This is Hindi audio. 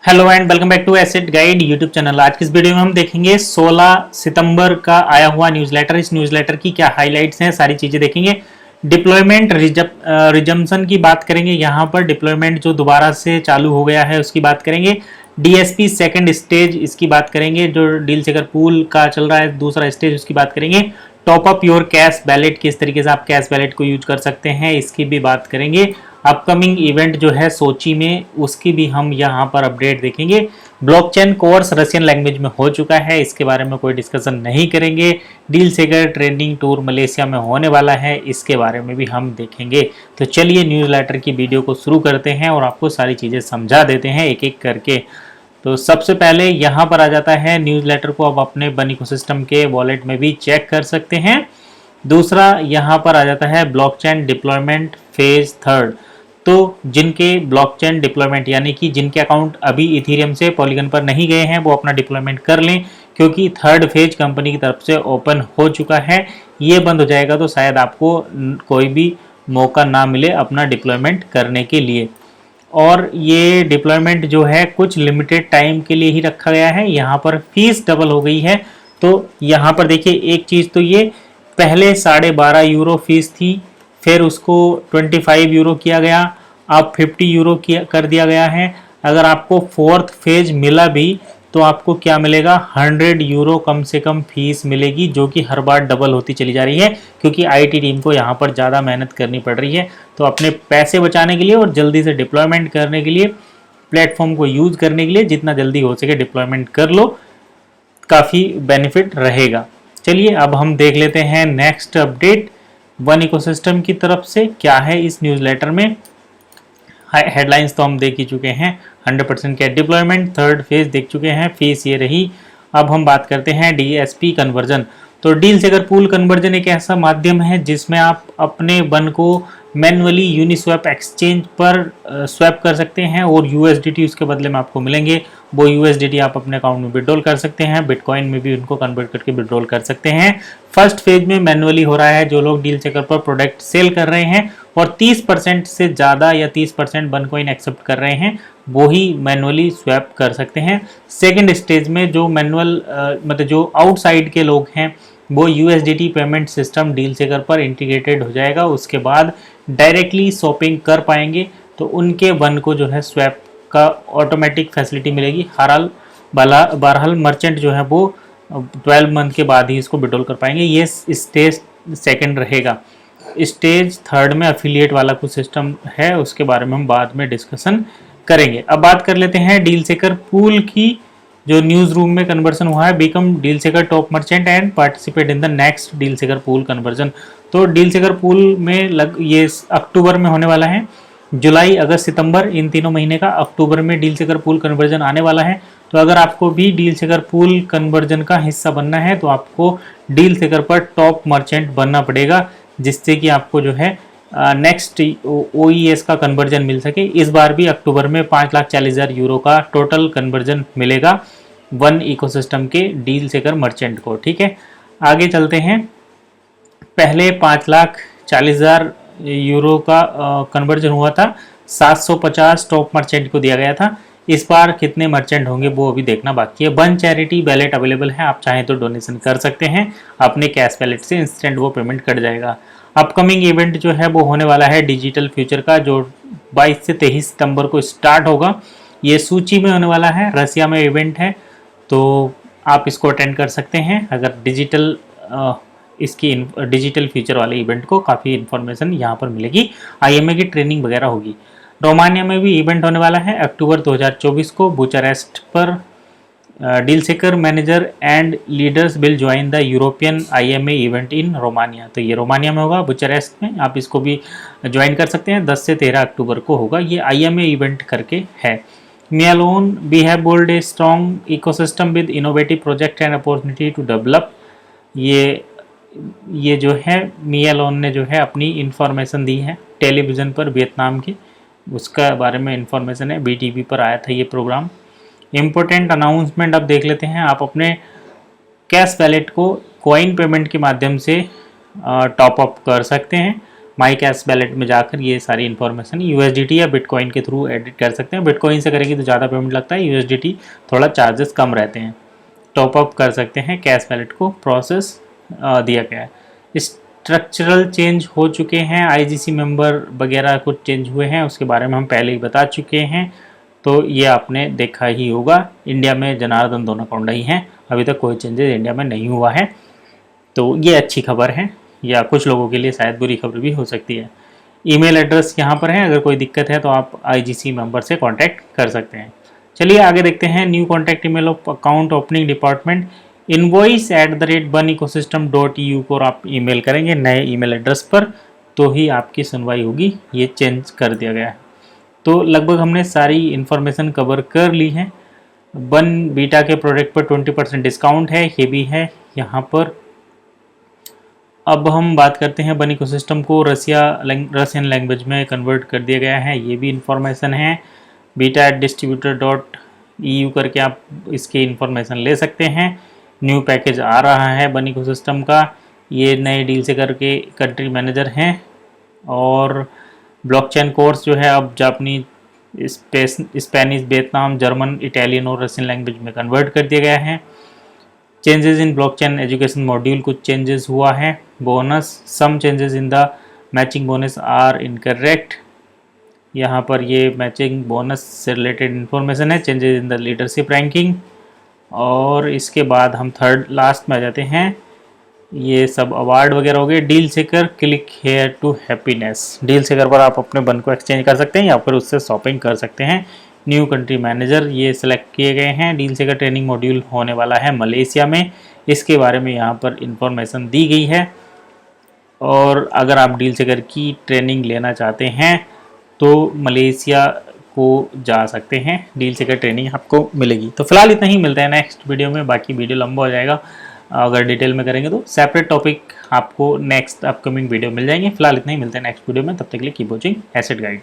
Hello and welcome back to asset guide YouTube channel. आज की इस वीडियो में हम देखेंगे 16 सितंबर का आया हुआ न्यूज़लेटर। इस न्यूज़लेटर की क्या हाइलाइट्स हैं, सारी चीज़ें देखेंगे। डिप्लॉयमेंट रिजम्पशन की बात करेंगे। यहाँ पर डिप्लॉयमेंट जो दोबारा से चालू हो गया है उसकी बात करेंगे। डीएसपी सेकंड स्टेज इसकी बात करेंगे। जो डील सेकर पूल का चल रहा है दूसरा स्टेज उसकी बात करेंगे। Top up your cash ballot, किस तरीके से आप कैश बैलेट को यूज कर सकते हैं इसकी भी बात करेंगे। अपकमिंग इवेंट जो है सोची में उसकी भी हम यहाँ पर अपडेट देखेंगे। ब्लॉकचेन कोर्स रशियन लैंग्वेज में हो चुका है, इसके बारे में कोई डिस्कशन नहीं करेंगे। डील सेकर ट्रेनिंग टूर मलेशिया में होने वाला है, इसके बारे में भी हम देखेंगे। तो चलिए न्यूज़लेटर की वीडियो को शुरू करते हैं और आपको सारी चीज़ें समझा देते हैं एक एक करके। तो सबसे पहले यहाँ पर आ जाता है न्यूज़लेटर को अब अपने बन इकोसिस्टम के वॉलेट में भी चेक कर सकते हैं। दूसरा यहाँ पर आ जाता है ब्लॉकचेन डिप्लॉयमेंट फेज थर्ड। तो जिनके ब्लॉकचेन डिप्लॉयमेंट यानी कि जिनके अकाउंट अभी इथेरियम से पॉलीगन पर नहीं गए हैं वो अपना डिप्लॉयमेंट कर लें, क्योंकि थर्ड फेज कंपनी की तरफ से ओपन हो चुका है। ये बंद हो जाएगा तो शायद आपको कोई भी मौका ना मिले अपना डिप्लॉयमेंट करने के लिए। और ये डिप्लॉयमेंट जो है कुछ लिमिटेड टाइम के लिए ही रखा गया है। यहाँ पर फीस डबल हो गई है। तो यहाँ पर देखिए एक चीज़ तो ये पहले 12.5 यूरो फीस थी, फिर उसको 25 यूरो किया गया, अब 50 यूरो किया कर दिया गया है। अगर आपको फोर्थ फेज मिला भी तो आपको क्या मिलेगा, 100 यूरो कम से कम फीस मिलेगी, जो कि हर बार डबल होती चली जा रही है, क्योंकि आईटी टीम को यहाँ पर ज़्यादा मेहनत करनी पड़ रही है। तो अपने पैसे बचाने के लिए और जल्दी से डिप्लॉयमेंट करने के लिए, प्लेटफॉर्म को यूज़ करने के लिए जितना जल्दी हो सके डिप्लॉयमेंट कर लो, काफ़ी बेनिफिट रहेगा। चलिए अब हम देख लेते हैं नेक्स्ट अपडेट वन इकोसिस्टम की तरफ से क्या है इस न्यूज़लेटर में। हेडलाइंस तो हम देख ही चुके हैं। 100% कैश डिप्लॉयमेंट थर्ड फेज देख चुके हैं, फीस ये रही। अब हम बात करते हैं डीएसपी कन्वर्जन। तो डील सेकर पूल कन्वर्जन एक ऐसा माध्यम है जिसमें आप अपने बन को मैनुअली यूनिस्वैप एक्सचेंज पर स्वैप कर सकते हैं और यूएसडीटी उसके बदले में आपको मिलेंगे। वो यूएसडीटी आप अपने अकाउंट में विड्रॉल कर सकते हैं, बिटकॉइन में भी उनको कन्वर्ट करके विड्रॉल कर सकते हैं। फर्स्ट फेज में मैनुअली हो रहा है, जो लोग डील चेकर पर प्रोडक्ट सेल कर रहे हैं और 30% से ज़्यादा या 30% बन कॉइन एक्सेप्ट कर रहे हैं वो ही मैनुअली स्वैप कर सकते हैं। सेकेंड स्टेज में जो मैनुअल मतलब जो आउटसाइड के लोग हैं वो USDT payment system deal seeker पर इंटीग्रेटेड हो जाएगा, उसके बाद डायरेक्टली शॉपिंग कर पाएंगे। तो उनके बन को जो है स्वैप का ऑटोमेटिक फैसिलिटी मिलेगी। बहरहाल मर्चेंट जो है वो 12 मंथ के बाद ही इसको विड्रॉल कर पाएंगे। ये स्टेज सेकंड रहेगा। स्टेज थर्ड में अफिलिएट वाला कुछ सिस्टम है, उसके बारे में हम बाद में डिस्कशन करेंगे। अब बात कर लेते हैं डील सेकर पूल की। जो न्यूज़ रूम में कन्वर्जन हुआ है, बिकम डील सेकर top merchant and participate in the next deal सेकर पूल कन्वर्जन। तो डील सेकर पूल में ये अक्टूबर में होने वाला है। जुलाई, अगस्त, सितंबर, इन तीनों महीने का अक्टूबर में डील सेकर पूल कन्वर्जन आने वाला है। तो अगर आपको भी डील सेकर पूल कन्वर्जन का हिस्सा बनना है तो आपको डील सेकर पर टॉप मर्चेंट बनना पड़ेगा, जिससे कि आपको जो है नेक्स्ट OES का कन्वर्जन मिल सके। इस बार भी अक्टूबर में 5,40,000 यूरो का टोटल कन्वर्जन मिलेगा वन इकोसिस्टम के डील सेकर मर्चेंट को। ठीक है, आगे चलते हैं। पहले 5,40,000 यूरो का कन्वर्जन हुआ था, 750 टॉप मर्चेंट को दिया गया था। इस बार कितने मर्चेंट होंगे वो अभी देखना बाकी है। वन चैरिटी बैलेट अवेलेबल है, आप चाहें तो डोनेशन कर सकते हैं अपने कैश बैलेट से, इंस्टेंट वो पेमेंट कट जाएगा। अपकमिंग इवेंट जो है वो होने वाला है डिजिटल फ्यूचर का, जो 22 से 23 सितंबर को स्टार्ट होगा। ये सूची में होने वाला है, रसिया में इवेंट है, तो आप इसको अटेंड कर सकते हैं। अगर इसकी डिजिटल फ्यूचर वाले इवेंट को काफ़ी इन्फॉर्मेशन यहाँ पर मिलेगी। IMA की ट्रेनिंग वगैरह होगी। रोमानिया में भी इवेंट होने वाला है अक्टूबर 2024 को बुचारेस्ट पर। डील सेकर manager and leaders will join the European IMA event in Romania. तो ये रोमानिया में होगा, बुचारेस्ट में। आप इसको भी ज्वाइन कर सकते हैं। 10 से 13 अक्टूबर को होगा। ये IMA इवेंट करके है। मियालोन we have build a strong ecosystem with innovative project and opportunity to develop. ये जो है मियालोन ने जो है अपनी इंफॉर्मेशन दी है टेलीविज़न पर, वियतनाम की, उसका बारे में इंफॉर्मेशन है। BTV पर आया था ये प्रोग्राम। इम्पोर्टेंट अनाउंसमेंट अब देख लेते हैं। आप अपने कैश वैलेट को कॉइन पेमेंट के माध्यम से टॉप अप कर सकते हैं। माई कैश बैलेट में जाकर ये सारी इन्फॉर्मेशन USDT या बिटकॉइन के थ्रू एडिट कर सकते हैं। बिटकॉइन से करेंगे तो ज़्यादा पेमेंट लगता है, USDT थोड़ा चार्जेस कम रहते हैं। टॉप अप कर सकते हैं, कैश बैलेट को प्रोसेस दिया गया है। स्ट्रक्चरल चेंज हो चुके हैं, IGC मेंबर वगैरह कुछ चेंज हुए हैं, उसके बारे में हम पहले ही बता चुके हैं, तो ये आपने देखा ही होगा। इंडिया में जनार्दन दोनाकोंडा ही हैं, अभी तक कोई चेंजेस इंडिया में नहीं हुआ है, तो ये अच्छी खबर है, या कुछ लोगों के लिए शायद बुरी खबर भी हो सकती है। ईमेल एड्रेस यहाँ पर है, अगर कोई दिक्कत है तो आप IGC मेंबर से कांटेक्ट कर सकते हैं। चलिए आगे देखते हैं। New contact email of account opening department invoice@bunnyecosystem.eu को आप ईमेल करेंगे नए ईमेल एड्रेस पर, तो ही आपकी सुनवाई होगी। ये चेंज कर दिया गया है। तो लगभग हमने सारी इन्फॉर्मेशन कवर कर ली है। बन बीटा के प्रोडक्ट पर 20% डिस्काउंट है, ये भी है यहाँ पर। अब हम बात करते हैं बन इकोसिस्टम को रशियन लैंग्वेज में कन्वर्ट कर दिया गया है, ये भी इन्फॉर्मेशन है। beta@distributor.eu करके आप इसकी इन्फॉर्मेशन ले सकते हैं। न्यू पैकेज आ रहा है बन इकोसिस्टम का, ये नए डील से करके कंट्री मैनेजर हैं। और ब्लॉकचेन कोर्स जो है अब जापानी, स्पेनिश, वियतनाम, जर्मन, इटालियन और रशियन लैंग्वेज में कन्वर्ट कर दिया गया है। Changes in blockchain education module, कुछ चेंजेस हुआ है। Bonus, some changes in the matching bonus are incorrect, यहाँ पर ये मैचिंग बोनस से रिलेटेड इन्फॉर्मेशन है। Changes in the leadership ranking, और इसके बाद हम थर्ड लास्ट में आ जाते हैं। ये सब अवार्ड वगैरह हो गए। Deal seeker, click here to happiness, deal seeker पर आप अपने बन को एक्सचेंज कर सकते हैं या फिर उससे शॉपिंग कर सकते हैं। न्यू कंट्री मैनेजर ये सिलेक्ट किए गए हैं। डील सेकर ट्रेनिंग मॉड्यूल होने वाला है मलेशिया में, इसके बारे में यहाँ पर इंफॉर्मेशन दी गई है। और अगर आप डील सेकर की ट्रेनिंग लेना चाहते हैं तो मलेशिया को जा सकते हैं, डील सेकर ट्रेनिंग आपको मिलेगी। तो फिलहाल इतना ही, मिलते हैं नेक्स्ट वीडियो में। बाकी वीडियो लंबा हो जाएगा, अगर डिटेल में करेंगे तो सेपरेट टॉपिक आपको नेक्स्ट अपकमिंग वीडियो मिल जाएंगे। फिलहाल इतना ही, मिलते हैं नेक्स्ट वीडियो में। तब तक के लिए कीप वॉचिंग एसेट गाइड।